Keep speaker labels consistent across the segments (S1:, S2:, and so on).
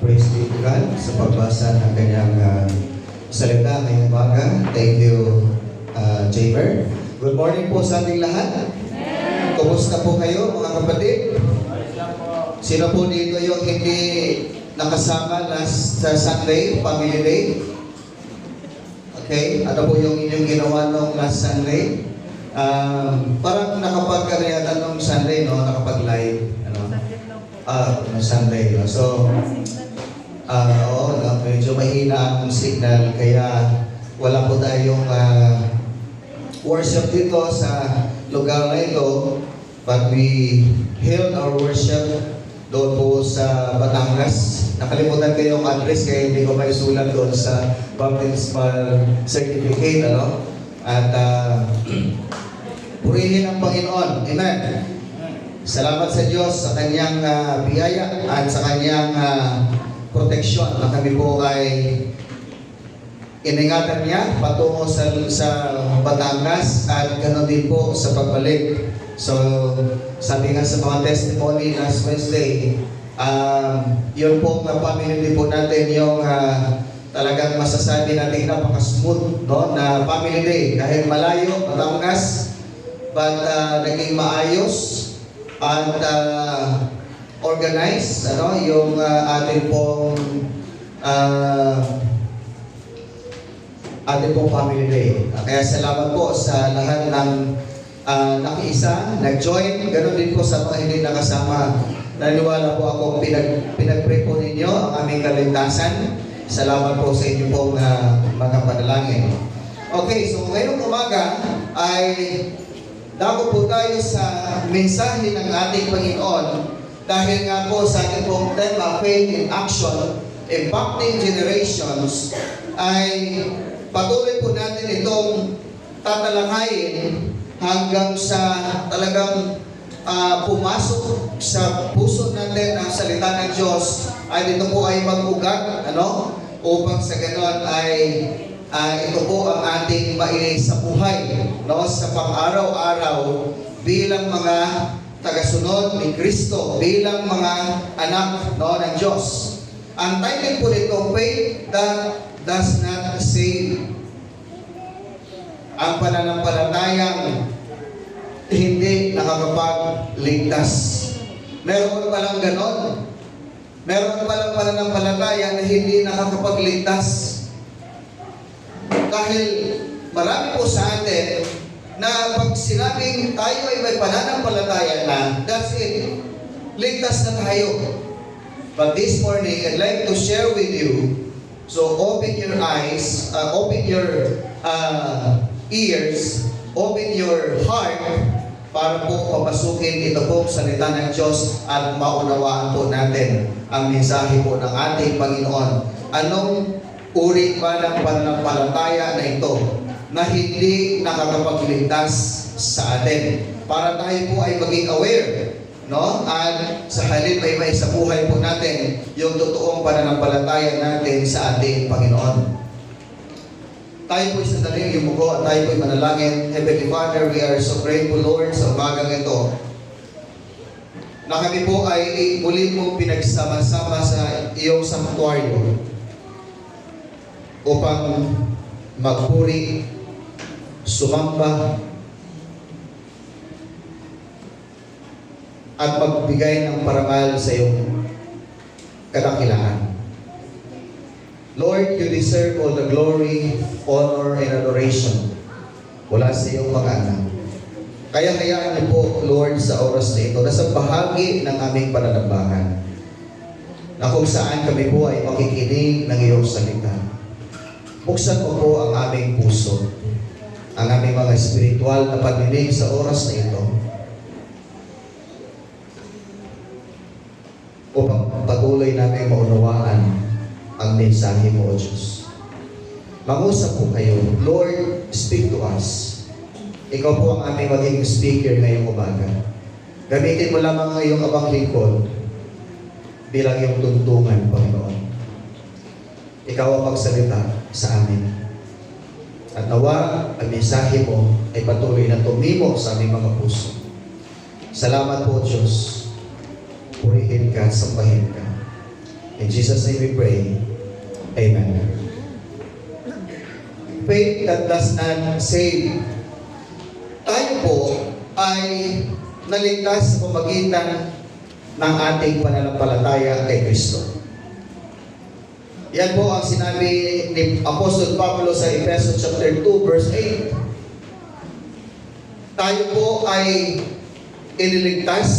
S1: praise be to God sa pagbasa ng kanyang salita ngayong umaga. Thank you, Jamer. Good morning po sa ating lahat. Kumusta po kayo mga kapatid? Sino po dito yung hindi nakasama last sa Sunday, Family Day? Okay, ano po yung inyong ginawa nung last Sunday? Parang nakapag-kariyatan nung Sunday, no? Nakapag-live. Sunday. No? So, medyo mahina ang signal, kaya wala po tayong worship dito sa lugar na ito. But we held our worship doon po sa Batangas. Nakalimutan ko yung address kaya hindi ko maisulat doon sa baptismal certificate. Ano? At purihin ang Panginoon. Amen. Salamat sa Diyos sa kanyang biyaya at sa kanyang proteksyon na kami po ay iningatan niya patungo sa Batangas at ganoon din po sa pagbalik. So, sabi nga sa mga testimony last Wednesday, yun po nga family din po natin yung talagang masasabi natin napaka-smooth, no? Na family day. Kahit malayo, Batangas, but naging maayos at organized, ano, yung ating pong family day. Kaya salamat po sa lahat ng nakiisa, nag-join, ganoon din po sa mga hindi nakasama. Naniwala po ako pinag-pray po ninyo ang aming kaligtasan. Salamat po sa inyo pong mga panalangin. Okay, so ngayong umaga ay dako po tayo sa mensahe ng ating Panginoon dahil nga po sa ating pong tema, Faith in Action, Impacting Generations, ay patuloy po natin itong tatalakayin hanggang sa talagang pumasok sa puso natin ang salita ng Diyos ay dito po ay mag-ugat, ano? Upang sa ganon ay ito po ang ating maisabuhay, no, sa pang-araw-araw bilang mga tagasunod ni Kristo, bilang mga anak, no, ng Diyos. Ang title po nito, Faith That Does Not Save. Ang pananampalatayang hindi nakakapagligtas. Meron palang ganon. Meron palang pananampalataya na hindi nakakapagligtas. Dahil marami po sa atin na pag sinabing tayo ay may pananampalataya na, that's it. Ligtas na tayo. But this morning, I'd like to share with you, so open your eyes, open your ears, open your heart, para po papasukin ito po salita ng Diyos at maunawaan po natin ang mensahe po ng ating Panginoon. Anong uri ba ng pananampalataya na ito na hindi nakakapagligtas sa atin? Para tayo po ay maging aware, no? At sa halip ay may sa buhay po natin yung totoong pananampalataya natin sa ating Panginoon. Tayo po sandali yung muko at tayo po manalangin. Heavenly Father, we are so grateful, Lord, sa umagang ito na kami po ay muli po pinagsama-sama sa iyong sanktuaryo upang magpuri, sumamba, at magbigay ng parangal sa iyong kadakilaan. Lord, you deserve all the glory, honor, and adoration mula sa iyong mga anak. Kaya hayaan niyo po, Lord, sa oras na ito, na sa bahagi ng aming pananambahan, na kung saan kami po ay makikinig ng iyong salita. Buksan mo po ang aming puso, ang aming mga espiritual na paninig sa oras na ito, upang patuloy namin maunawaan ang mensahe mo, O Diyos. Mangusap po kayo. Lord, speak to us. Ikaw po ang aming maging speaker ngayong umaga. Gamitin mo lamang ang iyong abang lingkod bilang iyong tuntungan, Panginoon. Ikaw ang magsalita sa amin. At nawa ang mensahe mo ay patuloy na tumimo sa aming mga puso. Salamat po, Diyos. Purihin ka, sambahin ka. In Jesus' name we pray. Amen. Faith that does not save. Tayo po ay naligtas sa pamagitan ng ating pananampalataya kay Kristo. Yan po ang sinabi ni Apostol Pablo sa Efeso chapter 2 verse 8. Tayo po ay iniligtas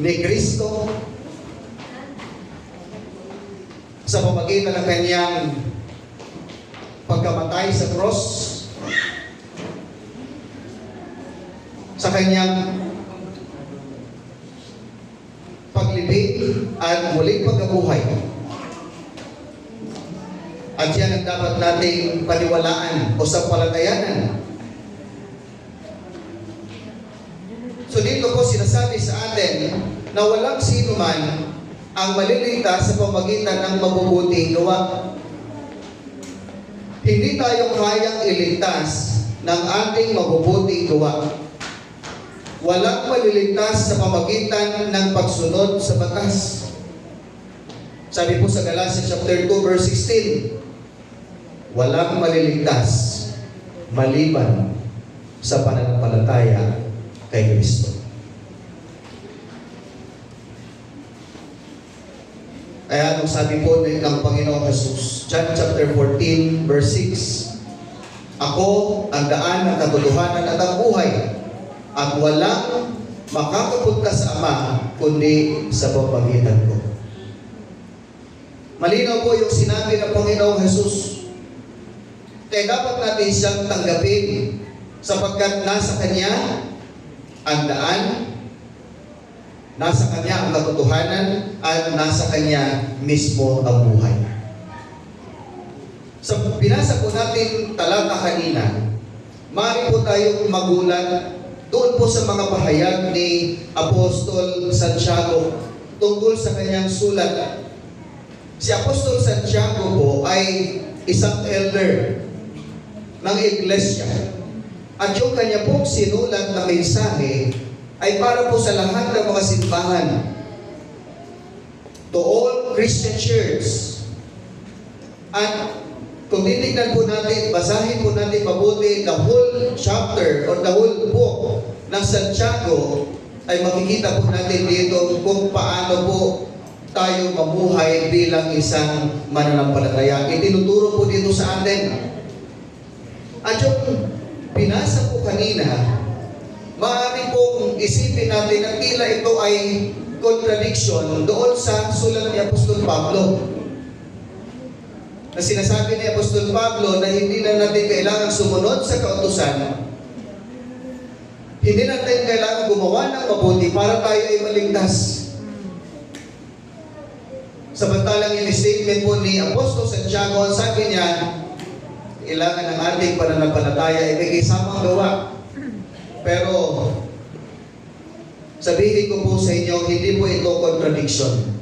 S1: ni Kristo sa pamagitan ng kanyang pagkamatay sa cross, sa kanyang paglibing at muling pagkabuhay. At yan ang dapat nating paniwalaan o sampalatayanan. So dito po sinasabi sa atin na walang sino man ang maliligtas sa pamagitan ng mabubuting gawa. Hindi tayo kayang iligtas ng ating mabubuting gawa. Walang maliligtas sa pamagitan ng pagsunod sa batas. Sabi po sa Galatians chapter 2 verse 16, walang maliligtas maliban sa pananampalataya kay Kristo. Kaya anong sabi po ng Panginoong Jesus, John chapter 14 verse 6, ako ang daan ng katotohanan at ang buhay, at walang makakapunta sa Ama kundi sa pamamagitan ko. Malinaw po yung sinabi ng Panginoong Jesus. Kaya dapat natin siyang tanggapin sapagkat nasa Kanya ang daan, nasa Kanya ang katotohanan, at nasa Kanya mismo ang buhay. Sa binasa po natin talata kanina, maaari po tayong magulat doon po sa mga pahayag ni Apostol Santiago tungkol sa kanyang sulat. Si Apostol Santiago po ay isang elder ng iglesia. At yung kanya pong sinulat na mensahe ay para po sa lahat ng mga simbahan. To all Christian church. At kung titignan po natin, basahin po natin mabuti the whole chapter or the whole book ng Santiago, ay makikita po natin dito kung paano po tayo mamuhay bilang isang mananampalataya. Itinuturo po dito sa atin. At yung binasa po kanina, maaari pong isipin natin na tila ito ay contradiction doon sa sulat ni Apostol Pablo. Na sinasabi ni Apostol Pablo na hindi na natin kailangan sumunod sa kautusan, hindi natin kailangan gumawa ng mabuti para tayo ay maligtas. Samantalang yung statement po ni Apostol Santiago, sabi niya, kailangan ng ating pananampalataya ay may kasamang gawa. Pero sabihin ko po sa inyo, hindi po ito contradiction.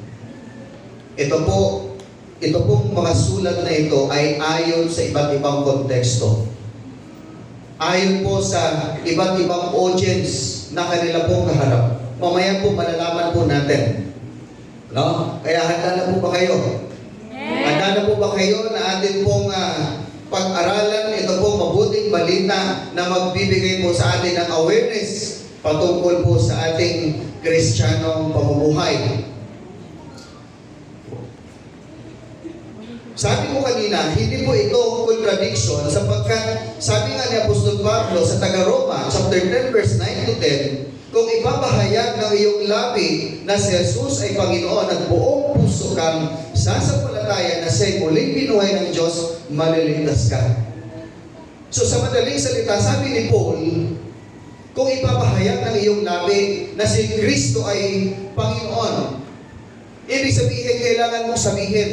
S1: Ito pong mga sulat na ito ay ayon sa iba't ibang konteksto. Ayon po sa iba't ibang audience na kanila pong kaharap. Mamaya po malalaman po natin. No? Kaya handa na po ba kayo? Handa na po ba kayo na atin pong pag-aralan ito pong mabuting balita na magbibigay po sa atin ng awareness patungkol po sa ating Kristiyanong pamumuhay. Sabi ko kanina, hindi po ito contradiction sapagkat sabi nga ni Apostol Pablo sa taga-Roma, chapter 10, verse 9 to 10, kung ipapahayag ng iyong labi na si Jesus ay Panginoon at buong puso kang sasampalataya na siya'y muling binuhay ng Diyos, maliligtas ka. So sa madaling salita, sabi ni Paul, kung ipapahayag ng iyong labi na si Kristo ay Panginoon, ibig sabihin, kailangan mong sabihin,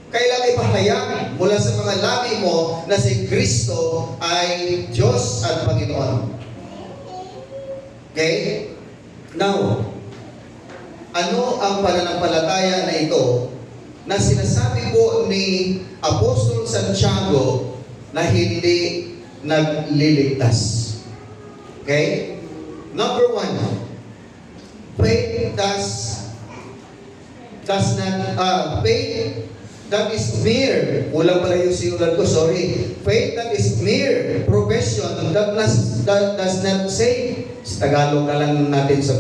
S1: kailangan ipahayag mula sa mga labi mo na si Kristo ay Diyos at Panginoon. Okay? Now, ano ang pananampalataya na ito na sinasabi po ni Apostol Santiago na hindi nagliligtas? Okay? Number 1, faith does does not, faith that is mere, kulang pala yung sinulat ko, sorry. Faith that is mere profession that does not save. Sa Tagalog na lang natin sa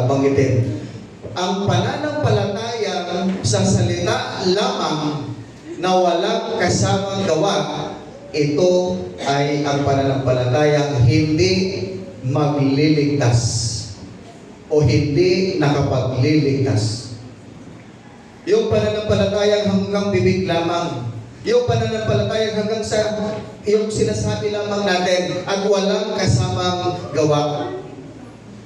S1: banggitin. Ang pananampalataya sa salita lamang na walang kasamang gawa, ito ay ang pananampalatayang hindi magliligtas o hindi nakapagliligtas. Yung pananampalatayang hanggang bibig lamang, yung pananampalatayang hanggang sa yung sinasabi lamang natin at walang kasamang gawa.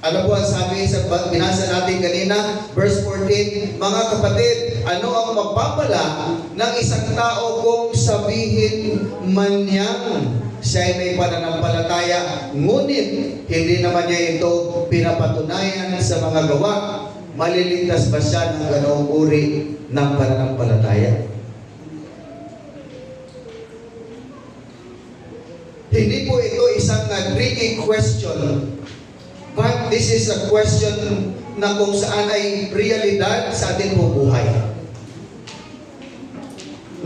S1: Ano po ang sabi sa binasa natin kanina, verse 14, mga kapatid, ano ang magpapala ng isang tao kung sabihin man niyang siya ay may pananampalataya, ngunit hindi naman niya ito pinapatunayan sa mga gawa? Maliligtas ba siya ng ganoong uri ng pananampalataya? Hindi po ito isang tricky question, but this is a question na kung saan ay realidad sa ating buhay.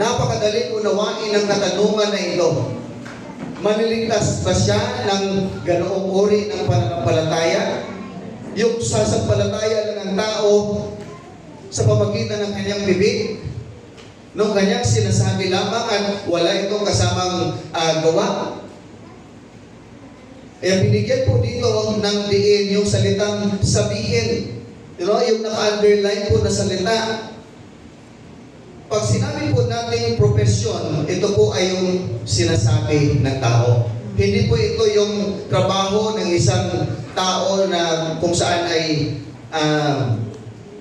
S1: Napakadaling unawain ang katanungan na ito. Maliligtas ba siya ng ganoong uri ng pananampalataya? Yung sasampalataya lang ng tao sa pamagitan ng kanyang bibig, nung kanyang sinasabi lamang at wala itong kasamang gawa. Binigyan po dito ng diin yung salitang sabihin. Yung naka-underline po na salita. Pag sinabi po natin yung profesyon, ito po ay yung sinasabi ng tao. Hindi po ito yung trabaho ng isang tao na kung saan ay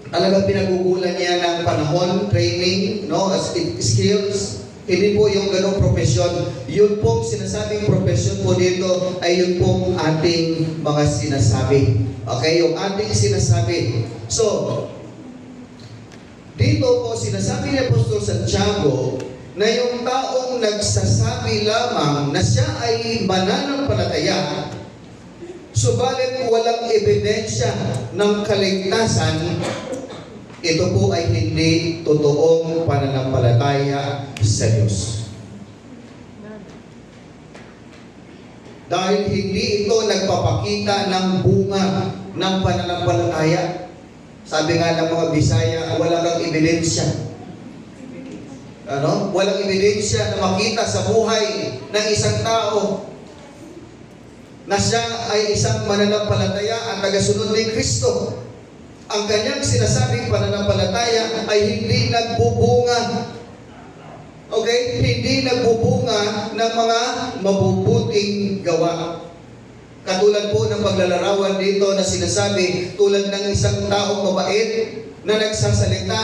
S1: talagang pinagugulan niya ng panahon, training, skills. Hindi po yung ganong profesyon. Yun pong sinasabing profesyon po dito ay yun pong ating mga sinasabi. Okay? Yung ating sinasabi. So, dito po sinasabi ni Apostol Santiago na yung taong nagsasabi lamang na siya ay mananampalataya, subalit walang ebidensya ng kaligtasan, ito po ay hindi totoong pananampalataya sa Diyos. Dahil hindi ito nagpapakita ng bunga ng pananampalataya. Sabi nga ng mga Bisaya, wala kang ebidensya. Walang ebidensya na makita sa buhay ng isang tao na siya ay isang mananampalataya at tagasunod ni Kristo. Ang kanyang sinasabing pananampalataya ay hindi nagbubunga. Okay? Hindi nagbubunga ng mga mabubuting gawa. Katulad po ng paglalarawan dito na sinasabi, tulad ng isang taong mabait na nagsasalita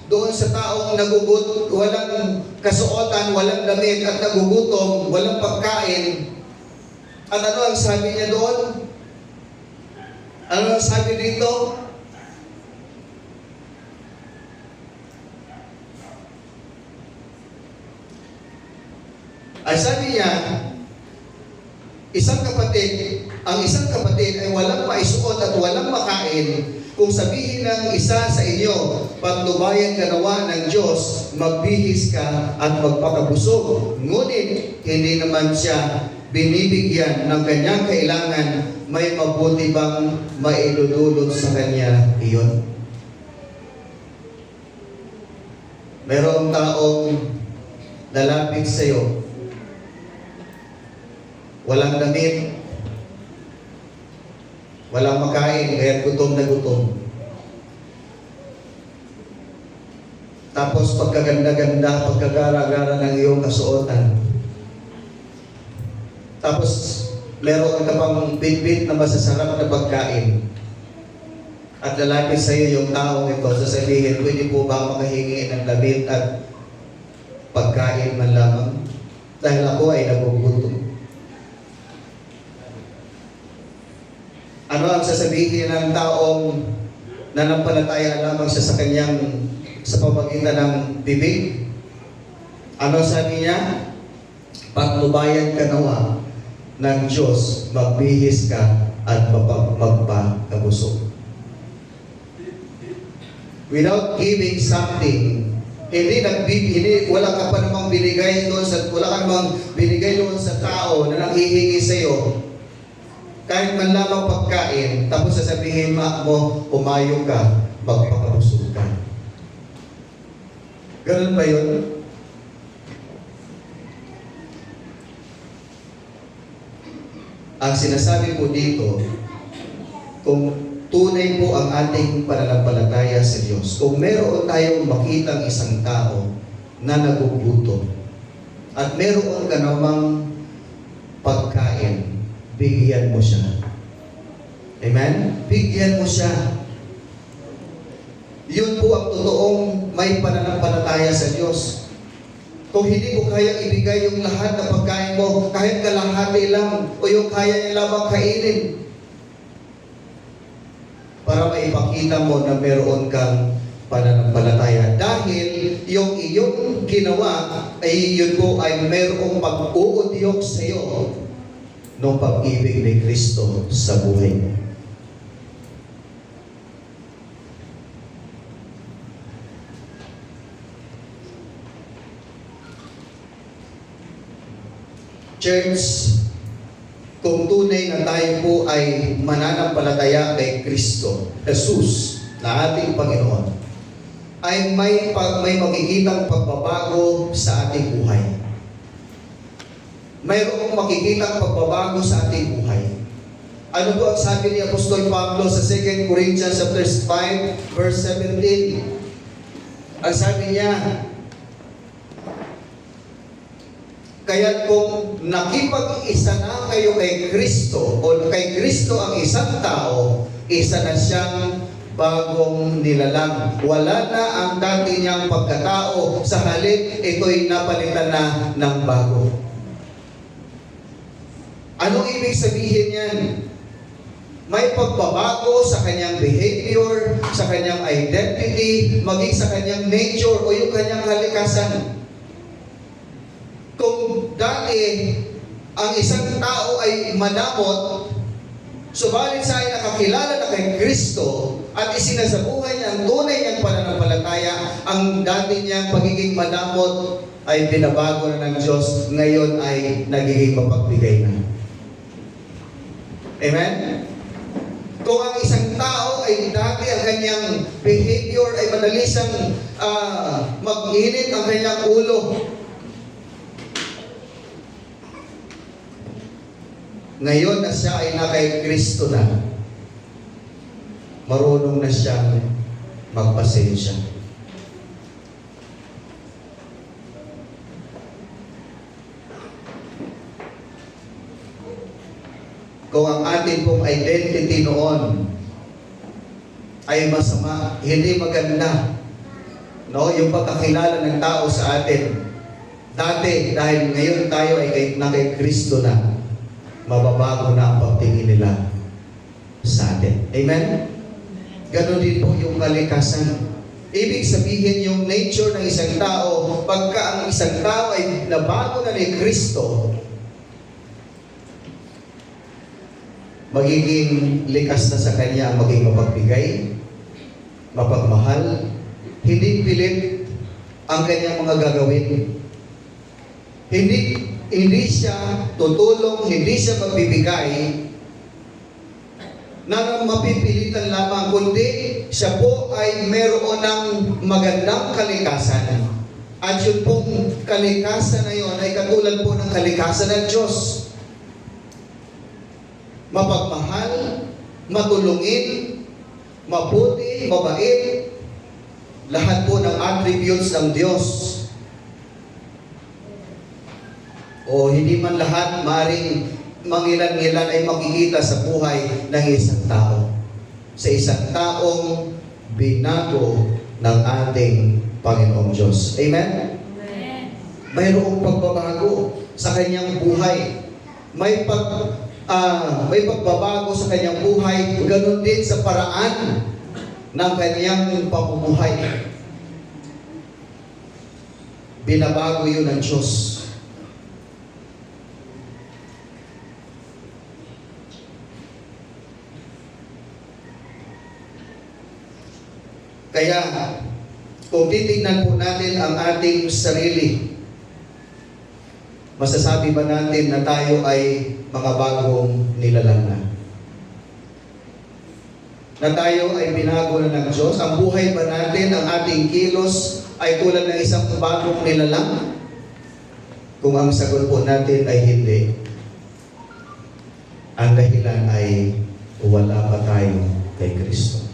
S1: doon sa taong nagugut, walang kasuotan, walang damit at nagugutom, walang pagkain. At ano ang sabi niya doon? Ano ang sabi dito? Ay sabi niya, ang isang kapatid ay walang maisuot at walang makain. Kung sabihin ng isa sa inyo, patnubayan ka nawa ng Diyos, magbihis ka at magpakabusog. Ngunit hindi naman siya binibigyan ng kanyang kailangan, may mabuti bang maidudulot sa kanya iyon? Merong taong lalapit sa iyo, walang damit, walang makain, kaya gutom na gutom. Tapos pagkaganda-ganda, pagkagara-gara ng iyong kasuotan. Tapos meron ka pang bit-bit na masasarap na pagkain. At lalapit sa iyo yung taong ito, sasabihin, pwede po ba makahingi ng damit at pagkain man lamang? Dahil ako ay nagugutom. Ano ang sasabihin ng taong nanampalataya lamang siya sa kanyang sa pamagitan ng bibig? Ano sabi niya? Patnubayan ka nawa ng Diyos, magbihis ka at magpakabusog. without giving something, wala ka pa namang binigay doon sa tao na nanghihingi sa iyo, kahit man lamang pagkain, tapos sasabihin mo, umayo ka, magpakabusog ka. Ganun ba yun? Ang sinasabi po dito, kung tunay po ang ating pananampalataya sa Diyos, kung meron tayong makitang isang tao na nagugutom, at meron ka namang pagkain, bigyan mo siya. Amen? Bigyan mo siya. Yun po ang totoong may pananampalataya sa Diyos. Kung hindi mo kaya ibigay yung lahat ng pagkain mo, kahit kalahati lang, o yung kaya niya lamang kainin, para maipakita mo na meron kang pananampalataya. Dahil yung iyong ginawa, ay yun po ay merong pag-uudyok sa iyo ng pag-ibig ni Kristo sa buhay mo. Church, kung tunay na tayo po ay mananampalataya kay Kristo, Jesus, na ating Panginoon, ay may makikitang pagbabago sa ating buhay. Mayroong makikitang pagbabago sa ating buhay. Ano po ang sabi ni Apostol Pablo sa 2 Corinthians chapter 5, verse 17? Ang sabi niya, kaya kung nakipag-isa na kayo kay Kristo, o kay Kristo ang isang tao, isa na siyang bagong nilalang. Wala na ang dati niyang pagkatao, sa halip ito'y napalitan na ng bago. Anong ibig sabihin yan? May pagbabago sa kanyang behavior, sa kanyang identity, maging sa kanyang nature o yung kanyang kalikasan. Kung dati ang isang tao ay madamot, subalit sa ay nakakilala na kay Kristo at isinasabuhay niya ang tunay niyang pananampalataya, ang dati niyang pagiging madamot ay binabago na ng Diyos, ngayon ay nagiging mapagbigay na. Amen? Kung ang isang tao ay dati ang kanyang behavior ay madali siyang mag-init ang kanyang ulo, ngayon na siya ay na kay Kristo na, marunong na siyang magpasensya. Kung ang atin pong identity noon ay masama, hindi maganda, no? Yung pagkakilala ng tao sa atin, dati, dahil ngayon tayo ay na kay Kristo na, mababago na ang pagtingin nila sa atin. Amen? Ganon din po yung kalikasan. Ibig sabihin yung nature ng isang tao, pagka ang isang tao ay nabago na ni Kristo, magiging likas na sa kanya ang maging mapagbigay, mapagmahal, hindi pilit ang kanyang mga gagawin. Hindi siya tutulong, hindi siya magbibigay na mapipilitan lamang, kundi siya po ay meron ng magandang kalikasan. At yun pong kalikasan na yun ay katulad po ng kalikasan ng Diyos. Mapagmahal, matulungin, mabuti, mabait, lahat po ng attributes ng Diyos. O hindi man lahat, maring mangilan-ngilan ay makikita sa buhay ng isang tao. Sa isang taong binago ng ating Panginoong Diyos. Amen?
S2: Amen.
S1: Mayroong pagbabago sa kanyang buhay. May pagbabago sa kanyang buhay, ganoon din sa paraan ng kanyang pamumuhay. Binabago yun ng Diyos. Kaya, kung titignan po natin ang ating sarili, masasabi ba natin na tayo ay mga bagong nilalang na? Na tayo ay binago na ng Diyos? Ang buhay ba natin, ang ating kilos ay tulad ng isang bagong nilalang? Kung ang sagot po natin ay hindi, ang dahilan ay wala pa tayo kay Kristo.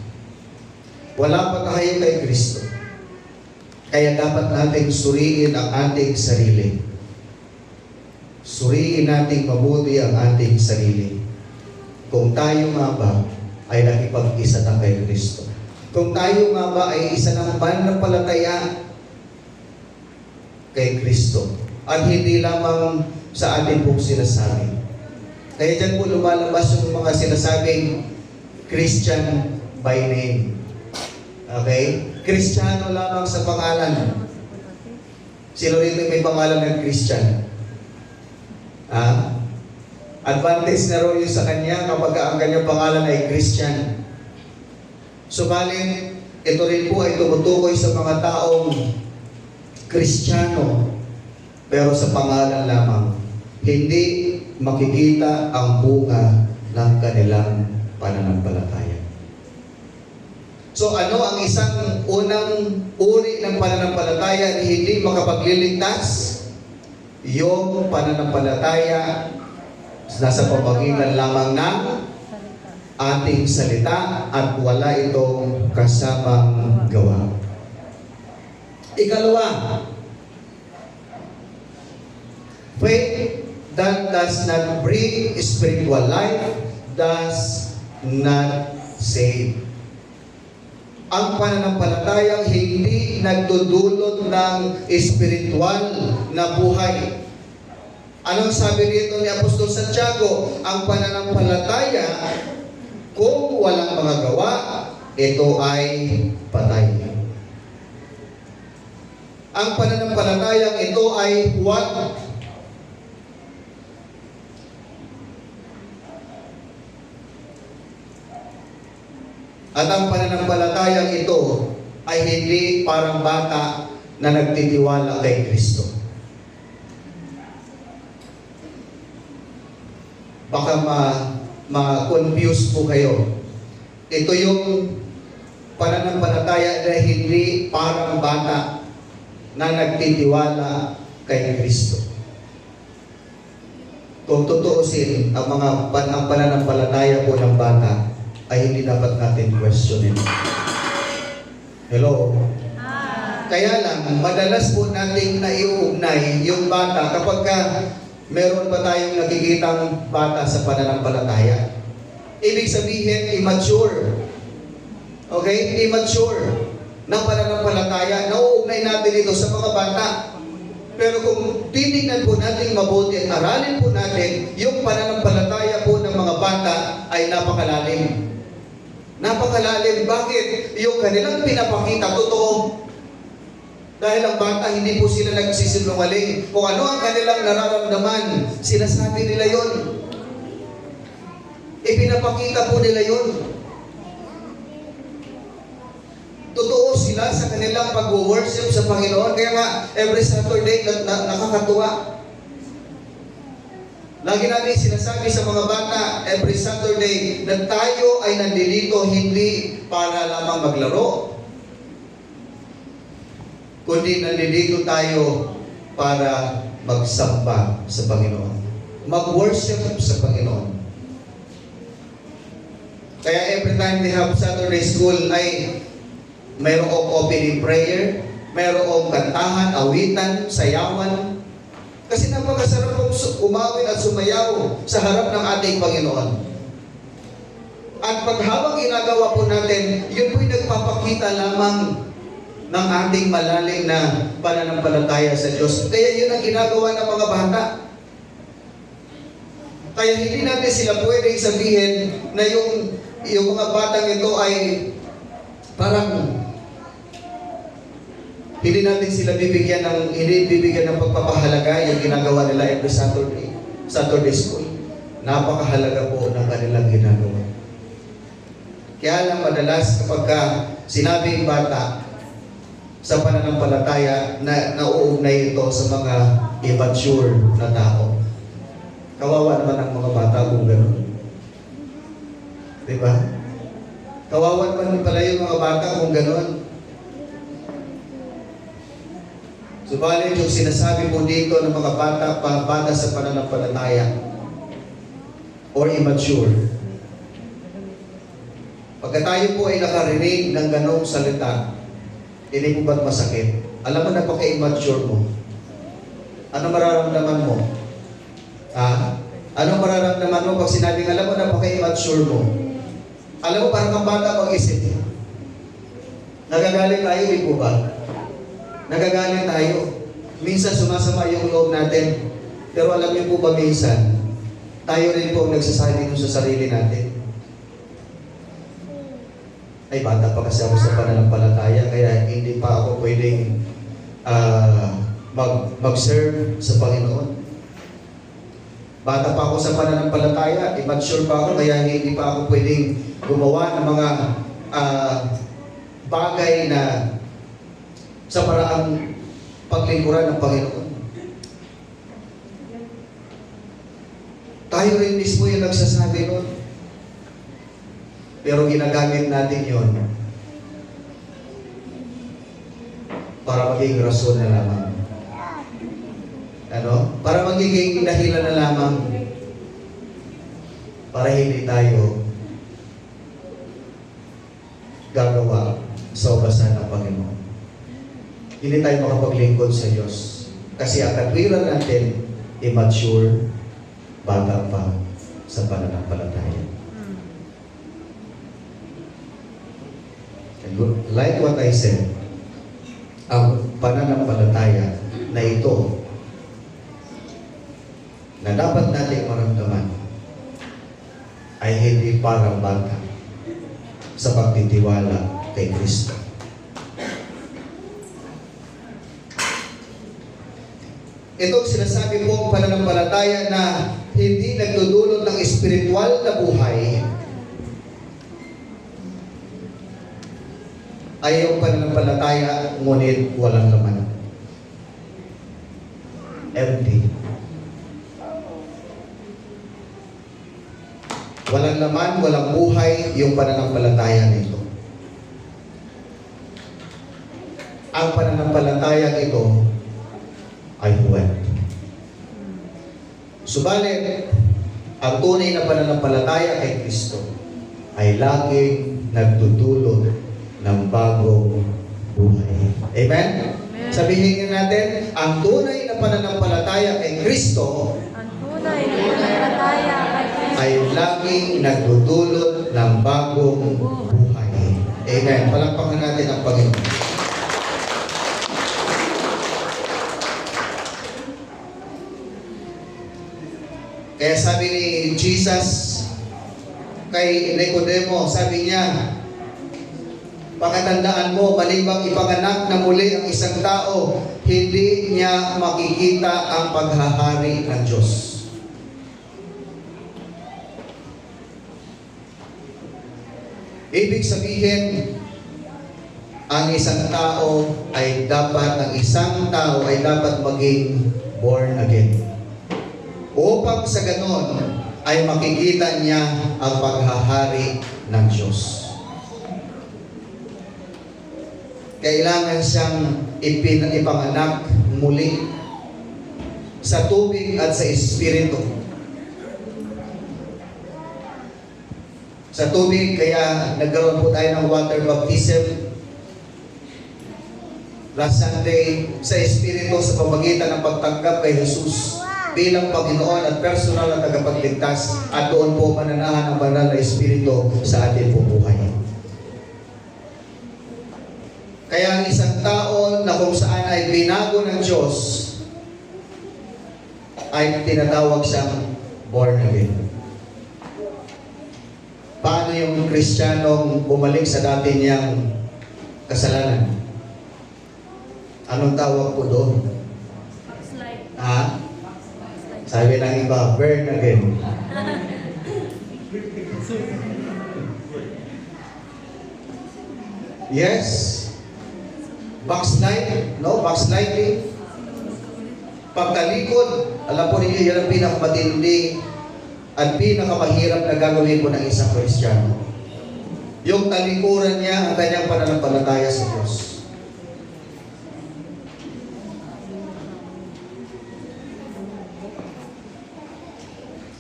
S1: Wala pa tayo kay Kristo. Kaya dapat nating suriin ang ating sarili. Suriin nating mabuti ang ating sarili. Kung tayo nga ba ay nakipag-isa na kay Kristo. Kung tayo nga ba ay isa ng pananampalataya kay Kristo. At hindi lamang sa ating pong sinasabi. Kaya dyan po lumalabas yung mga sinasabing Christian by name. Okay? Kristiyano lamang sa pangalan. Sino rin may pangalan ng Christian? Advantage na raw yun sa kanya kapag ang kanyang pangalan ay Christian. Subalit, ito rin po ay tumutukoy sa mga taong Kristiyano, pero sa pangalan lamang. Hindi makikita ang bunga ng kanilang pananampalataya. So ano ang isang unang uri ng pananampalataya na hindi makapagliligtas? Yung pananampalataya nasa pamagitan lamang ng ating salita at wala itong kasamang gawa. Ikalawa, faith that does not bring spiritual life does not save. Ang pananampalatayang hindi nagdudulot ng espiritual na buhay. Anong sabi rito ni Apostol Santiago? Ang pananampalataya, kung walang mga gawa, ito ay patay. Ang pananampalatayang ito ay huwag. At ang pananampalatayang ito ay hindi parang bata na nagtitiwala kay Kristo. Baka ma-confuse po kayo. Ito yung pananampalataya na hindi parang bata na nagtitiwala kay Kristo. Kung tutuusin, ang pananampalataya po ng bata ay hindi dapat natin questionin. Hello? Kaya lang, madalas po nating naiugnay yung bata kapag meron pa tayong nakikitang bata sa pananampalataya. Ibig sabihin, immature. Okay? Immature ng pananampalataya. Nauugnay natin ito sa mga bata. Pero kung titignan po natin mabuti at aralin po natin, yung pananampalataya po ng mga bata ay napakalalim. Napakalalim. Bakit? Yung kanilang pinapakita, totoo. Dahil ang bata, hindi po sila nagsisinungaling. Kung ano ang kanilang nararamdaman, sinasabi nila yon. Ipinapakita po nila yon. Totoo sila sa kanilang pag-worship sa Panginoon. Kaya nga, every Saturday, nakakatuwa. Lagi natin sinasabi sa mga bata, every Saturday, na tayo ay nandito hindi para lamang maglaro, kundi nandito tayo para magsamba sa Panginoon. Mag-worship sa Panginoon. Kaya every time we have Saturday school ay mayroong opening prayer, mayroong kantahan, awitan, sayawan. Kasi napakasarap pong umawit at sumayaw sa harap ng ating Panginoon. At paghabang ginagawa po natin, yun po'y nagpapakita lamang ng ating malalim na pananampalataya sa Diyos. Kaya yun ang ginagawa ng mga bata. Kaya hindi natin sila pwedeng sabihin na yung mga batang ito ay parang hindi natin sila bibigyan ng pagpapahalaga yung ginagawa nila every Saturday school. Napakahalaga po ng kanilang ginagawa. Kaya lang madalas kapag sinabing bata, sa pananampalataya na nauugnay ito sa mga immature na tao. Kawawa naman ang mga bata kung gano'n. Diba? Kawawa naman pala yung mga bata kung gano'n. Subalit yung sinasabi po dito ng mga bata sa pananampalataya or immature. Pagka tayo po ay nakarinig ng ganong salita, hindi po ba't masakit? Alam mo, napaka-immature mo. Ano mararamdaman mo? Anong mararamdaman mo pag sinabing, alam mo, napaka-immature mo? Alam mo, parang ang bata mag-isip. Nagagalit tayo, di po ba? Nagagalit tayo. Minsan sumasama yung loob natin. Pero alam niyo po ba minsan, tayo rin po ang nagsasabi dito sa sarili natin. Ay, bata pa kasi ako sa pananampalataya, kaya hindi pa ako pwedeng mag-serve sa Panginoon. Bata pa ako sa pananampalataya, immature pa ako, kaya hindi pa ako pwedeng gumawa ng mga bagay na sa paraang paglingkuran ng Panginoon. Tayo rin mismo yung nagsasabi nun. Pero ginagamit natin yon para maging rason na lamang. Ano? Para magiging dahilan na lamang para hindi tayo gagawa sa ubasan ng Panginoon. Hindi tayo makapaglingkod sa Diyos. Kasi ang katwiran natin, immature, bata pa sa pananampalataya. Like what I said, ang pananampalataya na ito na dapat natin maramdaman ay hindi parang bata sa pagtitiwala kay Kristo. Itong sinasabi pong pananampalataya na hindi nagdudulot ng espiritual na buhay ay yung pananampalataya ngunit walang laman. Empty. Walang laman, walang buhay yung pananampalataya nito. Ang pananampalataya ito ay huwag. Subalit, ang tunay na pananampalataya kay Kristo ay laging nagdudulot ng bagong buhay. Amen?
S2: Amen.
S1: Sabihin natin, ang tunay na pananampalataya kay Kristo
S2: Ang tunay na pananampalataya kay Kristo
S1: ay laging nagdudulot ng bagong buhay. Amen. Palakpakan natin ang Panginoon. Kaya sabi ni Jesus kay Nicodemo, sabi niya, pakatandaan mo, malimbang ipanganak na muli ang isang tao, hindi niya makikita ang paghahari ng Diyos. Ibig sabihin, ang isang tao ay dapat maging born again. Upang sa ganon ay makikita niya ang paghahari ng Diyos. Kailangan siyang ipanganak muli sa tubig at sa Espiritu. Sa tubig, kaya nagkaroon po tayo ng water baptism last Sunday. Sa Espiritu, sa pamagitan ng pagtanggap kay Jesus bilang Panginoon at personal na tagapagligtas, at doon po mananahan ang banal na Espiritu sa ating buhay. Kaya ang isang tao na kung saan ay binago ng Diyos ay tinatawag siyang born again. Paano yung Kristiyanong bumalik sa dati niyang kasalanan? Anong tawag po doon? Ha? Sabi ng iba, burn again. Yes. Backslide. No, backsliding. Pagtalikod. Alam po ninyo, yan ang pinakamatindi at pinakamahirap na gagawin po ng isang Kristiyano. Yung talikuran niya ang kanyang pananampalataya sa Diyos.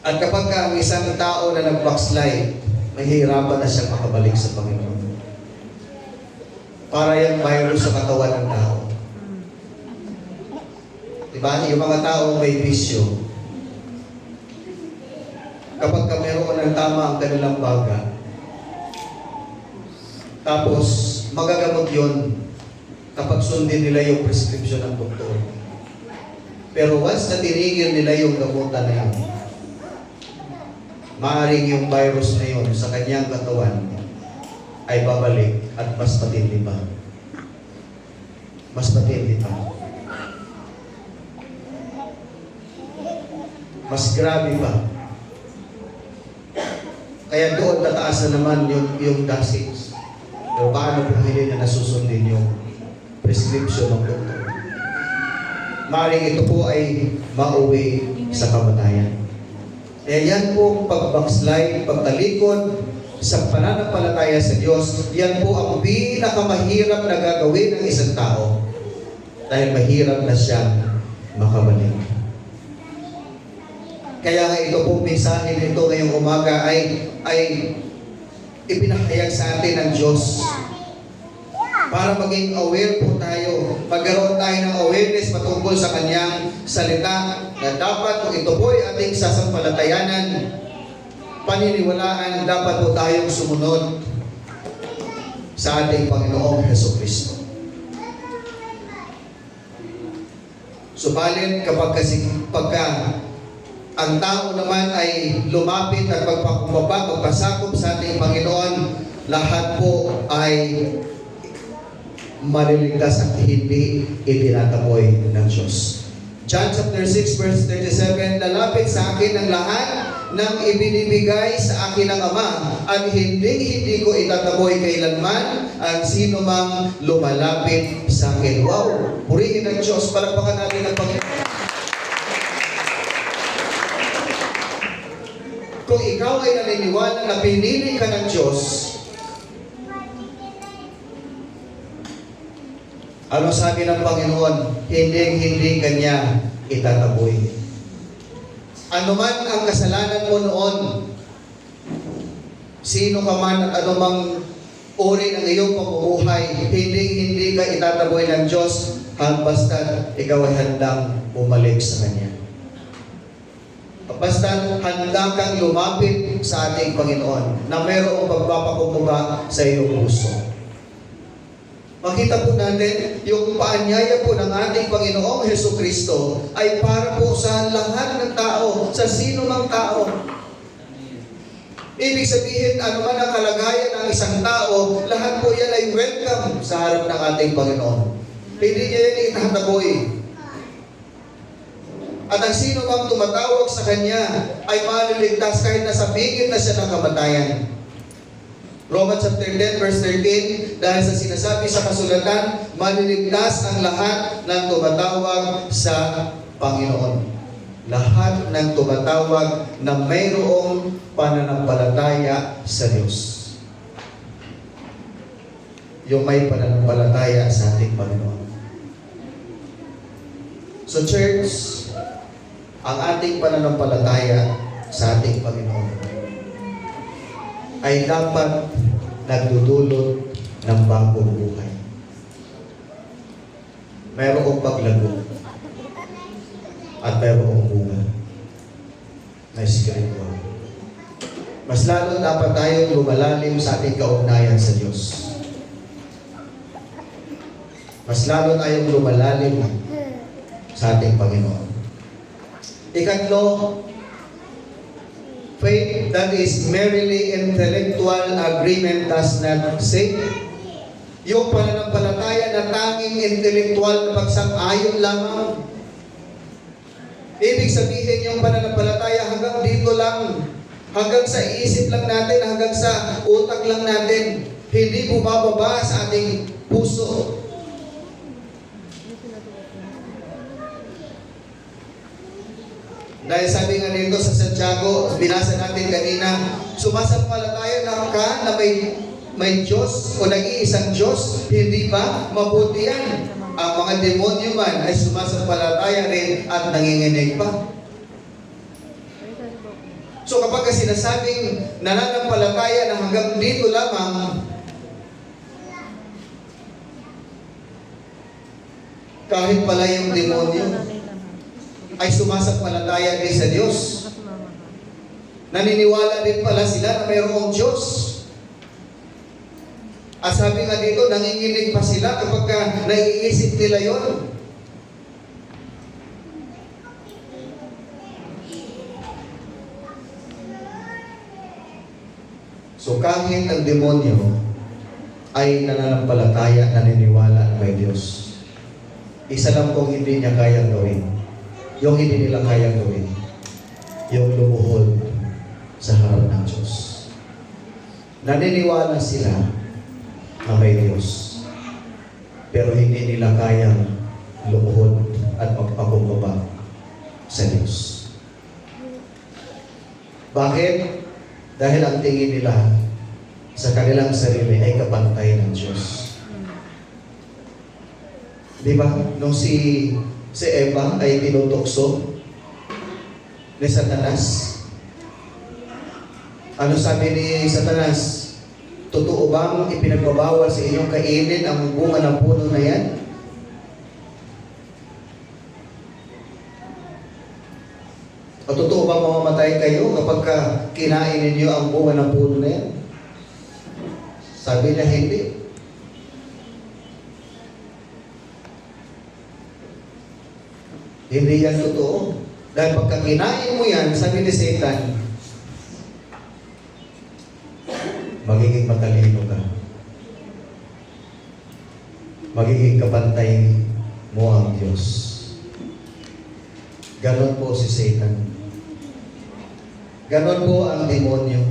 S1: At kapag ang isang tao na nag-backslide, mahihirapan na siyang makabalik sa Panginoon. Para yung virus sa katawan ng tao. Diba? Yung mga tao may bisyo. Kapag meron ng tama ang kanilang baga, tapos magagamot yon kapag sundin nila yung prescription ng doktor. Pero once na tinigil nila yung gamutan na yun, maaaring yung virus na yun sa kanyang katawan ay babalik at mas matindi pa. Mas matindi pa. Mas grabe pa. Kaya doon tataas na naman yung dosage. Pero paano kung hindi na nasusundin yung prescription ng doktor? Maaaring ito po ay mauwi sa kamatayan. Kaya yan po pag-backslide, pagtalikod sa pananampalataya sa Diyos, yan po ang pinakamahirap na gagawin ng isang tao dahil mahirap na siyang makabalik. Kaya nga ito po mensahe nito ngayong umaga ay ipinahayag sa atin ng Diyos para maging aware po tayo, magkaroon tayo ng awareness patungkol sa Kanyang salita na dapat kung ito po ay ating sasampalatayanan, paniniwalaan, dapat po tayong sumunod sa ating Panginoong Hesukristo. Subalit pagka ang tao naman ay lumapit at magpakumbaba, magpasakop sa ating Panginoon, lahat po ay maliligtas at hindi itinataboy ng Diyos. John chapter 6 verse 37, lalapit sa akin ang lahat ng ibinibigay sa akin ng Ama at hindi ko itataboy kailanman ang sino mang lumalapit sa akin. Wow! Purihin ng Diyos, palakpakan natin ang Panginoon. Kung ikaw ay naniniwala na pinili ka ng Diyos, ano sabi ng Panginoon? Hindi Kanya itataboy. Ano man ang kasalanan mo noon, sino ka man at anumang uri ng iyong pamumuhay, hindi ka itataboy ng Diyos basta ikaw ay handang bumalik sa Kanya. Basta handa kang lumapit sa ating Panginoon na mayroong pagpapakumbaba sa iyong puso. Makita po natin yung paanyaya po ng ating Panginoong Hesukristo ay para po sa lahat ng tao, sa sino mang tao. Ibig sabihin, ano man ang kalagayan ng isang tao, lahat po yan ay welcome sa harap ng ating Panginoon. Hindi niya yan itataboy. At ang sino mang tumatawag sa Kanya ay maliligtas kahit nasa bigit na siya ng kamatayan. Romans chapter 10 verse 13, dahil sa sinasabi sa kasulatan, maliligtas ang lahat ng tumatawag sa Panginoon. Lahat ng tumatawag na mayroong pananampalataya sa Diyos. Yung may pananampalataya sa ating Panginoon. So church, ang ating pananampalataya sa ating Panginoon ay dapat nagdudulot ng bagong buhay. Mayroong paglago at mayroong bunga na spiritual. Mas lalo dapat tayong lumalalim sa ating kaugnayan sa Diyos. Mas lalo tayong lumalalim sa ating Panginoon. Ikatlo, faith that is merely intellectual agreement does not save. Yung pananampalataya na tanging intellectual na pagsang-ayon lamang. Ibig sabihin yung pananampalataya hanggang dito lang, hanggang sa isip lang natin, hanggang sa utak lang natin. hindi bumababa sa ating puso. Dahil sabi nga dito sa Santiago, binasa natin kanina, sumasampalataya na ka na may Diyos o nag-iisang Diyos, hindi ba mabuti yan? Ang mga demonyo man ay sumasampalataya rin at nanginginig pa. So kapag sinasabing nananampalataya na hanggang dito lamang, kahit pala yung demonyo ay sumasampalataya din sa Diyos. Naniniwala din pala sila na mayroong Diyos. At sabi nga dito, nanginginig pa sila kapag naiisip nila yon. So kahit ang demonyo ay nananampalataya, naniniwala na may Diyos, isa lang kung hindi niya kayang gawin. Yung hindi nila kayang gawin, yung lumuhod sa harap ng Diyos. Naniniwala sila na may Diyos, pero hindi nila kayang lumuhod at magpakumbaba sa Diyos. Bakit? Dahil ang tingin nila sa kanilang sarili ay kapantay ng Diyos. Di ba? Nung si Eva ay tinutokso ni Satanas, ano sabi ni Satanas? Totoo bang ipinagbabawal sa inyong kainin ang bunga ng puno na yan? O totoo bang mamamatay kayo kapag kinain ninyo ang bunga ng puno na yan? Sabi niya, hindi. Hindi yan totoo. Dahil pagka kinain mo yan, sabi ni Satan, magiging matalino ka. Magiging kapantay mo ang Diyos. Ganon po si Satan. Ganon po ang demonyo.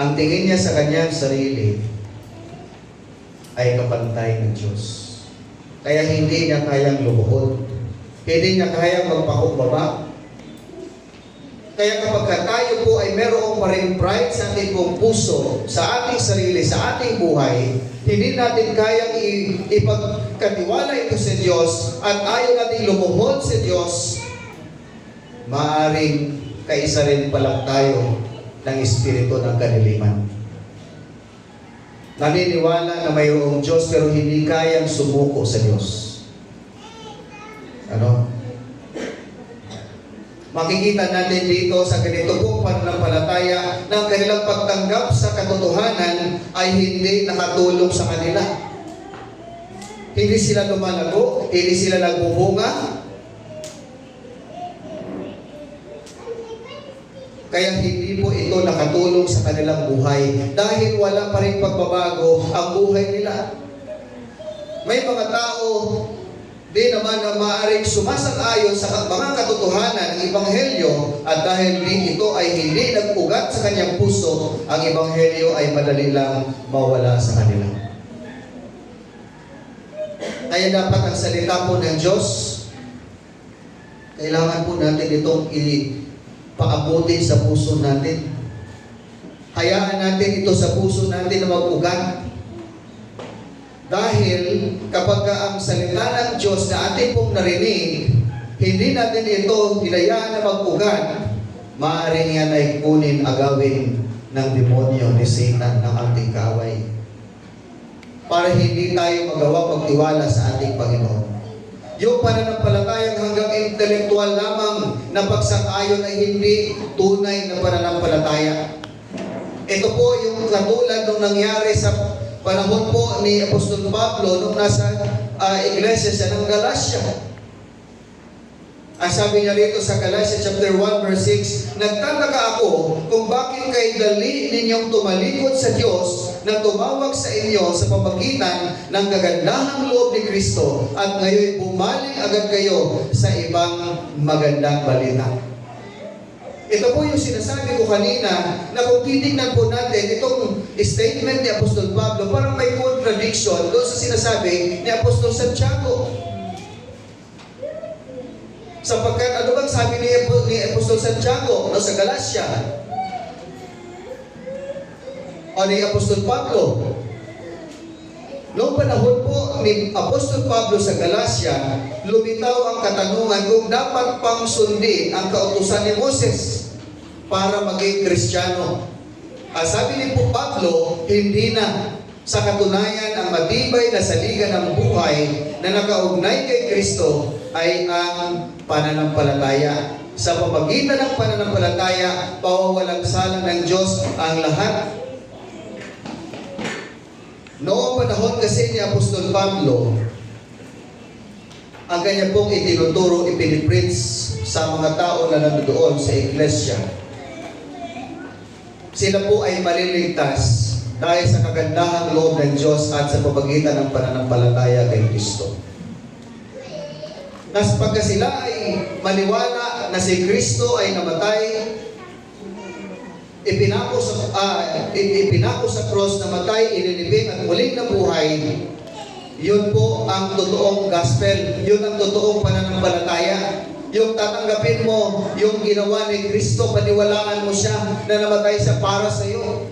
S1: Ang tingin niya sa kanyang sarili ay kapantay ng Diyos. Kaya hindi niya kayang lumuhod. Hindi niya kayang magpakumbaba. Kaya kapag tayo po ay merong pa rin pride sa ating pong puso, sa ating sarili, sa ating buhay, hindi natin kayang ipagkatiwala ito sa Diyos at ayaw natin lumuhod sa Diyos, maaaring kaisa rin palang tayo ng espiritu ng kaniliman. Naniniwala na mayroong Diyos pero hindi kayang sumuko sa Diyos. Ano? Makikita natin dito sa ganito pong pananampalataya na ang kanilang pagtanggap sa katotohanan ay hindi nakatulong sa kanila. Hindi sila lumalago, hindi sila nagbubunga. Kaya hindi po ito nakatulong sa kanilang buhay dahil wala pa rin pagbabago ang buhay nila. May mga tao di naman na maaaring sumasang-ayon sa mga katotohanan ng Ebanghelyo at dahil din ito ay hindi nag-ugat sa kanyang puso, ang Ebanghelyo ay madali lang mawala sa kanila. Kaya dapat ang salita po ng Diyos, kailangan po natin itong ipaabutin sa puso natin. Hayaan natin ito sa puso natin na mag-ugat. Dahil kapag ang salita ng Diyos na ating pong narinig, hindi natin ito hinayaan na mag-ugat, maaaring yan ay kunin, agawin ng demonyo ni Satan ng ating kaaway. Para hindi tayo magawa magtiwala sa ating Panginoon. Yung pananampalatayang hanggang intelektual lamang na pagsang-ayon ay hindi tunay na pananampalataya. Ito po yung katulad nung nangyari sa panahon po ni Apostol Pablo nung nasa iglesia siya ng Galacia. Ang sabi niya rito sa Galatia chapter 1 verse 6, nagtataka ako kung bakit kayo dali ninyong tumalikod sa Diyos na tumawag sa inyo sa pamagitan ng kagandahang loob ni Kristo at ngayon bumaling agad kayo sa ibang magandang balita. Ito po yung sinasabi ko kanina na kung titignan po natin statement ni Apostol Pablo, parang may contradiction doon sa sinasabi ni Apostol Santiago. Sapagkat ano bang sabi ni Apostol Santiago no, sa Galacia? O ni Apostol Pablo? Noong panahon po ni Apostol Pablo sa Galacia, lumitaw ang katanungan kung dapat pang sundin ang kautusan ni Moses para maging Kristiyano. Sabi ni po Pablo, hindi na. Sa katunayan, ang matibay na saligan ng buhay na nakaugnay kay Kristo ay ang pananampalataya. Sa pamagitan ng pananampalataya, pawawalang sala ng Diyos ang lahat. Noong panahon kasi ni Apostol Pablo, ang kanya pong itinuturo, ipinipreach sa mga tao na nandoon sa iglesia. Sila po ay maliligtas dahil sa kagandahang loob ng Diyos at sa pamagitan ng pananampalataya kay Kristo. Nas pagka sila ay maniwala na si Kristo ay namatay, ipinako sa cross, namatay, inilibing at muling nabuhay, yun po ang totoong gospel, yun ang totoong pananampalataya. Yung tatanggapin mo, yung ginawa ni Kristo, paniwalaan mo siya na namatay siya para sa iyo.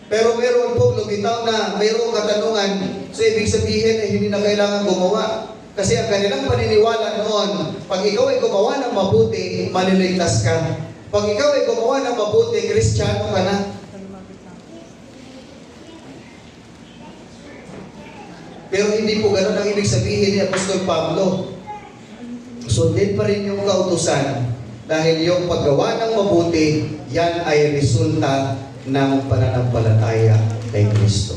S1: Pero meron po lumitaw na mayroong katanungan, so ibig sabihin ay hindi na kailangan gumawa. Kasi ang kanilang paniniwala noon, pag ikaw ay gumawa ng mabuti, maliligtas ka. Pag ikaw ay gumawa ng mabuti, Kristiyano ka na. Pero hindi po ganun ang ibig sabihin ni Apostol Pablo. Sundin pa rin yung kautusan dahil yung paggawa ng mabuti, yan ay resulta ng pananampalataya kay Kristo.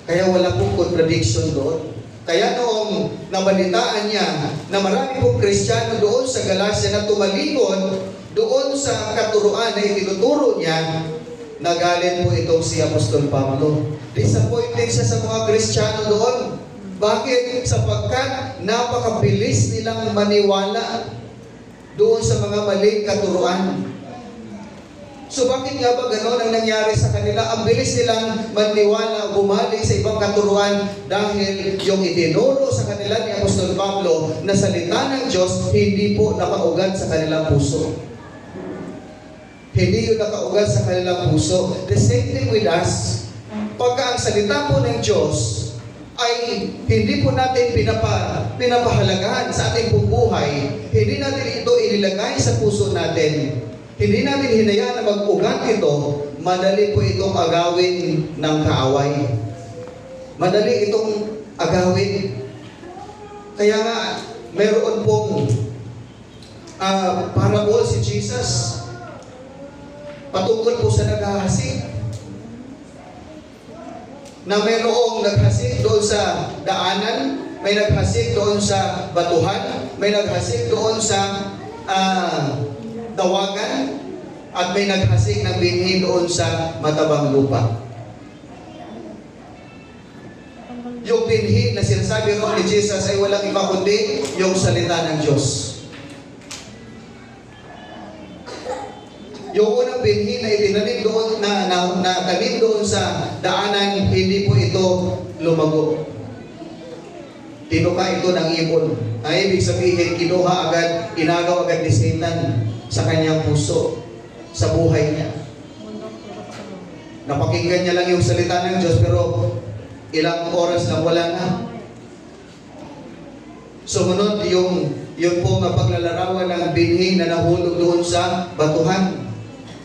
S1: Kaya wala pong contradiction doon. Kaya noong nabalitaan niya na marami pong Kristiyano doon sa Galacia na tumalikod doon sa katuruan na itinuturo niya, nagalit po itong si Apostol Pablo. Disappointed siya sa mga Kristiyano doon. Bakit? Sapagkat napakabilis nilang maniwala doon sa mga maling katuruan. So bakit nga ba gano'n ang nangyari sa kanila? Ang bilis nilang maniwala, bumalik sa ibang katuruan dahil yung itinuro sa kanila ni Apostol Pablo na salita ng Diyos, hindi po nakaugat sa kanilang puso. Hindi yung nakaugat sa kanilang puso. The same thing with us. Pagka ang salita po ng Diyos ay hindi po natin pinapahalagahan sa ating buhay, hindi natin ito inilagay sa puso natin, hindi natin hinayaan na mag-ugat ito, madali po itong agawin ng kaaway. Madali itong agawin. Kaya nga, meron pong parable si Jesus patungkol po sa naghahasik. Na mayroong naghasik doon sa daanan, may naghasik doon sa batuhan, may naghasik doon sa dawagan, at may naghasik ng binhi doon sa matabang lupa. Yung binhi na sinasabi ron ni Jesus ay walang iba kundi yung salita ng Diyos. Yung unang binhi na itinanim doon, na tanim doon sa daanan, hindi po ito lumago. Tinuka ito ng ibon. Ay ibig sabihin, kinuha agad, inagaw agad ni Satan sa kanyang puso, sa buhay niya. Napakinggan niya lang yung salita ng Diyos, pero ilang oras lang wala na. Sumunod yung po nga paglalarawan ng binhi na nahulog doon sa batuhan.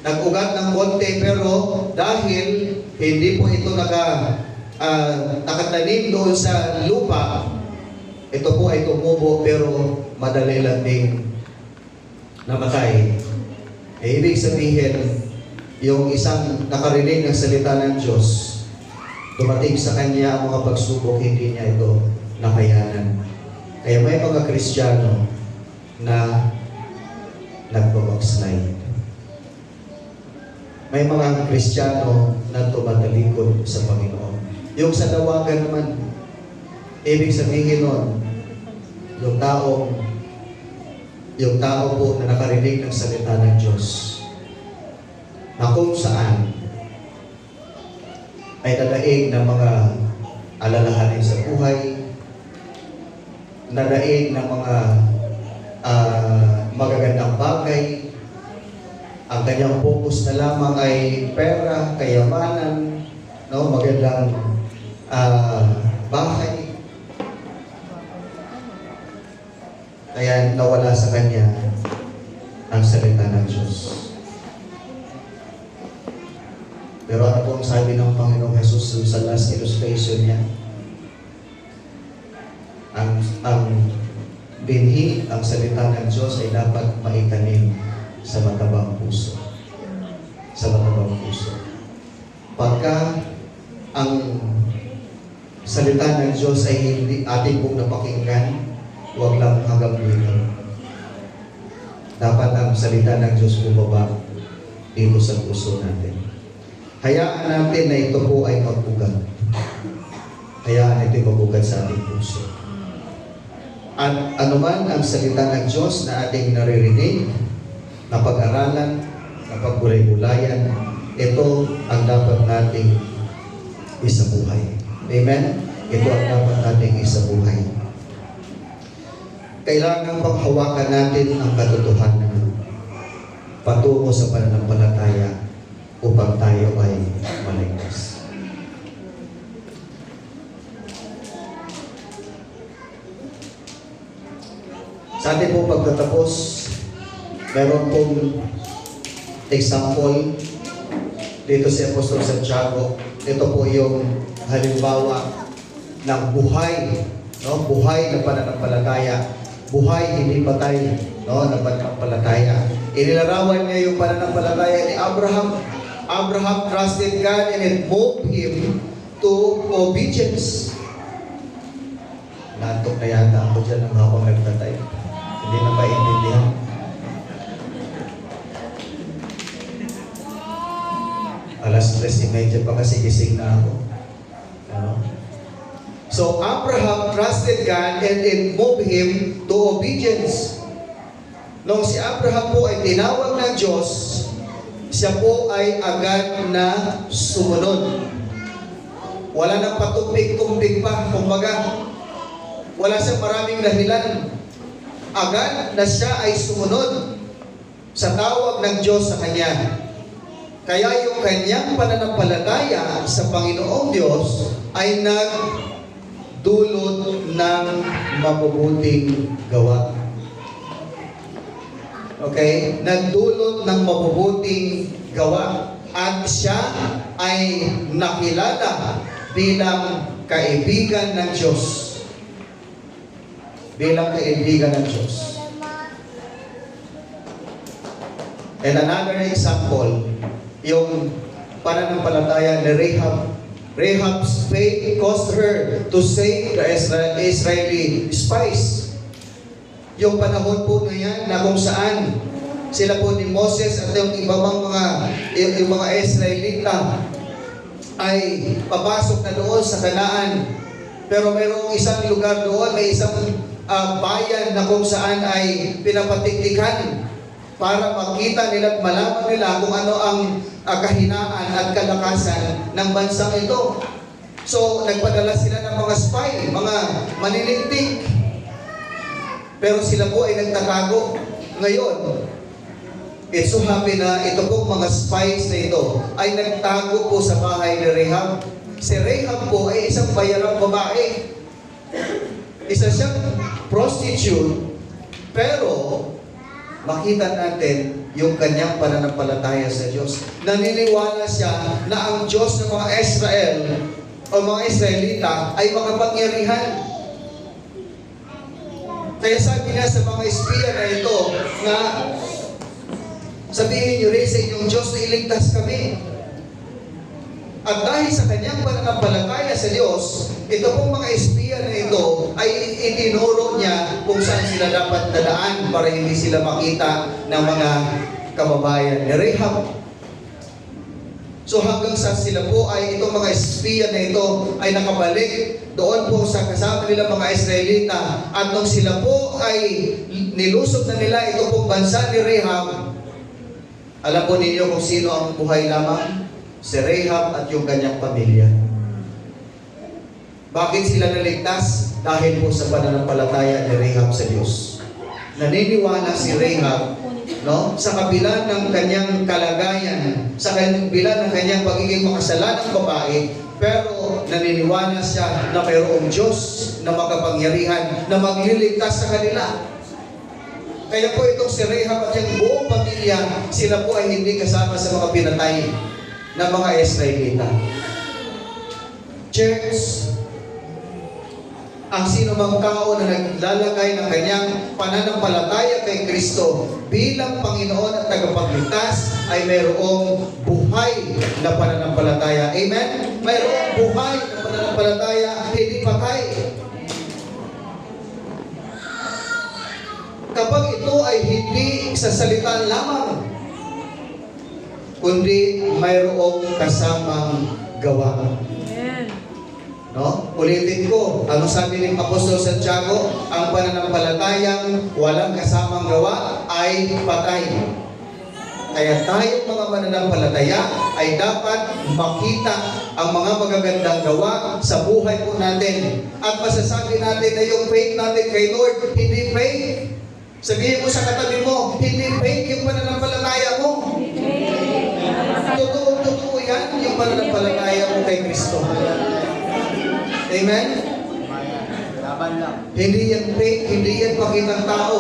S1: Nag-ugat ng konti, pero dahil hindi po ito nakatanim doon sa lupa, ito po ay tumubo, pero madali lang ding namatay. Ibig sabihin, yung isang nakarinig ng salita ng Diyos, dumating sa kanya ang mga pagsubok, hindi niya ito nakayanan. Kaya may mga Kristiyano na nagbabackslide. May mga Kristiyano na tumatalikod sa Panginoon. Yung sa dawagan naman, ibig sabihin nun, yung tao po na nakarinig ng salita ng Diyos, na kung saan ay nadaig ng mga alalahanin sa buhay, nadaig ng mga magagandang bagay. Ang kanyang focus na lamang ay pera, kayamanan, no, magandang bahay. Kaya nawala sa kanya ang salita ng Diyos. Pero ano pong sabi ng Panginoong Jesus sa last illustration niya? Ang binhi, ang salita ng Diyos ay dapat maitanim sa matabang puso. Sa matabang puso. Pagka ang salita ng Diyos ay hindi ating pong napakinggan, huwag lang hanggang dito. Dapat ang salita ng Diyos bumaba dito sa puso natin. Hayaan natin na ito po ay magbugat. Hayaan ito ay magbugat sa ating puso. At anuman ang salita ng Diyos na ating naririnig, na pag-aralan, na paggulay-gulayan, ito ang dapat nating isabuhay. Amen? Ito ang dapat nating isabuhay. Kailangan panghawakan natin ang katotohanan patungo sa pananampalataya upang tayo ay maligtas. Sa ating po pagtatapos, meron pong example dito si Apostol Santiago. Ito po yung halimbawa ng buhay, no? Buhay na pananampalataya, buhay hindi patay, no? Na pananampalataya. Inilarawan niya yung pananampalataya ni Abraham. Abraham trusted God and it moved him to obedience. Natok na yata ako dyan ng habang nagtatay. Hindi na maintindihan. Alas 3:30 pa kasi gising na ako. So Abraham trusted God and it moved him to obedience. Nung si Abraham po ay tinawag ng Diyos, siya po ay agad na sumunod. Wala nang patumpik-tumpik pa. Kumbaga, wala siyang maraming dahilan. Agad na siya ay sumunod sa tawag ng Diyos sa kanya. Kaya yung kanyang pananampalataya sa Panginoong Diyos ay nagdulot ng mabubuting gawa. Okay? Nagdulot ng mabubuting gawa. At siya ay nakilala bilang kaibigan ng Diyos. Bilang kaibigan ng Diyos. And another example, yung pananampalataya ni Rahab. Rahab's faith caused her to save the Israeli spies. Yung panahon po na yan na kung saan sila po ni Moses at yung ibang mga Israelita ay papasok na doon sa Kanaan. Pero mayroong isang lugar doon, may isang bayan na kung saan ay pinapatiktikan para makita nila at malaman nila kung ano ang kahinaan at kalakasan ng bansang ito. So, nagpadala sila ng mga spy, mga maninintig. Pero sila po ay nagtatago. Ngayon, it so happy na ito pong mga spies na ito ay nagtago po sa bahay ni Rahab. Si Rahab po ay isang bayarang babae. Isa siyang prostitute, pero makita natin yung kanyang pananampalataya sa Diyos. Naniniwala siya na ang Diyos ng mga Israel o mga Israelita ay makapangyarihan. Kaya sabi niya sa mga espiya na ito na sabihin niyo rin sa inyong Diyos na iligtas kami. At dahil sa kanyang pananampalataya sa Diyos, ito pong mga espiya na ito ay itinuro niya kung saan sila dapat dadaan para hindi sila makita ng mga kababayan ni Rahab. So hanggang sa sila po ay itong mga espiya na ito ay nakabalik doon po sa kasama nila mga Israelita. At nung sila po ay nilusog na nila ito pong bansa ni Rahab, Alam po ninyo kung sino ang buhay lamang? Si Rahab at yung kanyang pamilya. Bakit sila naligtas? Dahil po sa pananampalataya ni Rahab sa Diyos. Naniniwala si Rahab, no? Sa kabila ng kanyang kalagayan, sa kabila ng kanyang pagiging makasalanang babae, pero naniniwala siya na mayroong Diyos na makapangyarihan na magliligtas sa kanila. Kaya po itong si Rahab at yung buong pamilya, sila po ay hindi kasama sa mga pinatay ng mga Israelita. Church, ang sino mang tao na naglalagay ng kanyang pananampalataya kay Kristo bilang Panginoon at tagapagligtas ay mayroong buhay na pananampalataya. Amen? Mayroong buhay na pananampalataya, hindi patay. Kapag ito ay hindi sa salita lamang, kundi mayroong kasamang gawa.
S2: Amen.
S1: No? Ulitin ko, ano sabi ng Apostol Santiago? Ang pananampalatayang walang kasamang gawa ay patay. Kaya tayong mga mananampalataya ay dapat makita ang mga magagandang gawa sa buhay po natin. At masasabi natin na yung faith natin kay Lord, hindi fake. Sabihin mo sa katabi mo, hindi fake yung pananampalataya mo. Totoo yan, yung pananampalataya mo kay Kristo. Amen?
S3: Laban lang.
S1: Hindi yan fake, hindi yan pakitang tao.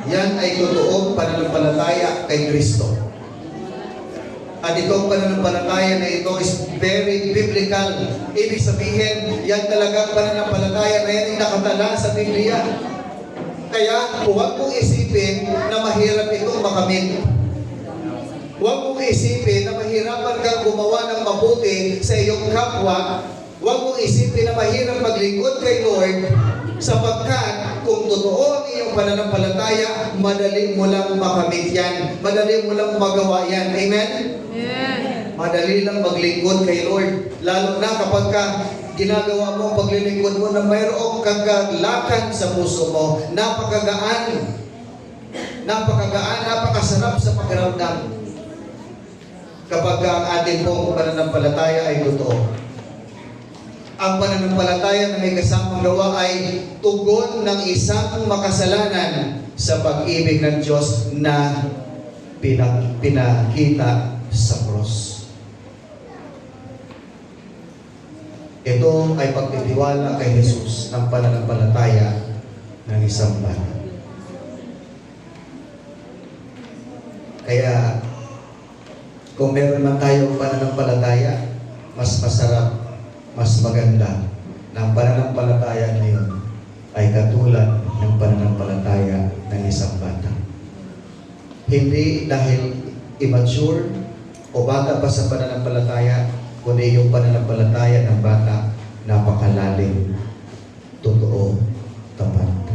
S1: Yan ay totoong pananampalataya kay Kristo. At itong pananampalataya na ito is very biblical. Ibig sabihin, yan talagang pananampalataya na yan ay nakatala sa Biblia. Kaya huwag mong isipin na mahirap itong makamit. Huwag mong isipin na mahirapan kang gumawa ng mabuti sa iyong kapwa. Huwag mong isipin na mahirap maglingkod kay Lord, sapagkat kung totoo ang iyong pananampalataya, madali mo lang makamit yan. Madali mo lang magawa yan. Amen?
S2: Amen.
S1: Madali lang maglingkod kay Lord. Lalo na kapag ginagawa mo ang paglilingkod mo na mayroong kagalakan sa puso mo, napakagaan, napakasarap sa pakiramdam kapag ang ating pong pananampalataya ay totoo. Ang pananampalataya na may kasamang gawa ay tugon ng isang makasalanan sa pag-ibig ng Diyos na pinakita sa cross. Ito ay pagtitiwala kay Jesus ng pananampalataya ng isang bata. Kaya, kung meron man tayong pananampalataya, mas masarap, mas maganda na ang pananampalataya na yun ay katulad ng pananampalataya ng isang bata. Hindi dahil immature o bata pa sa pananampalataya, kundi yung pananampalataya ng bata napakalalim, totoo, tapat.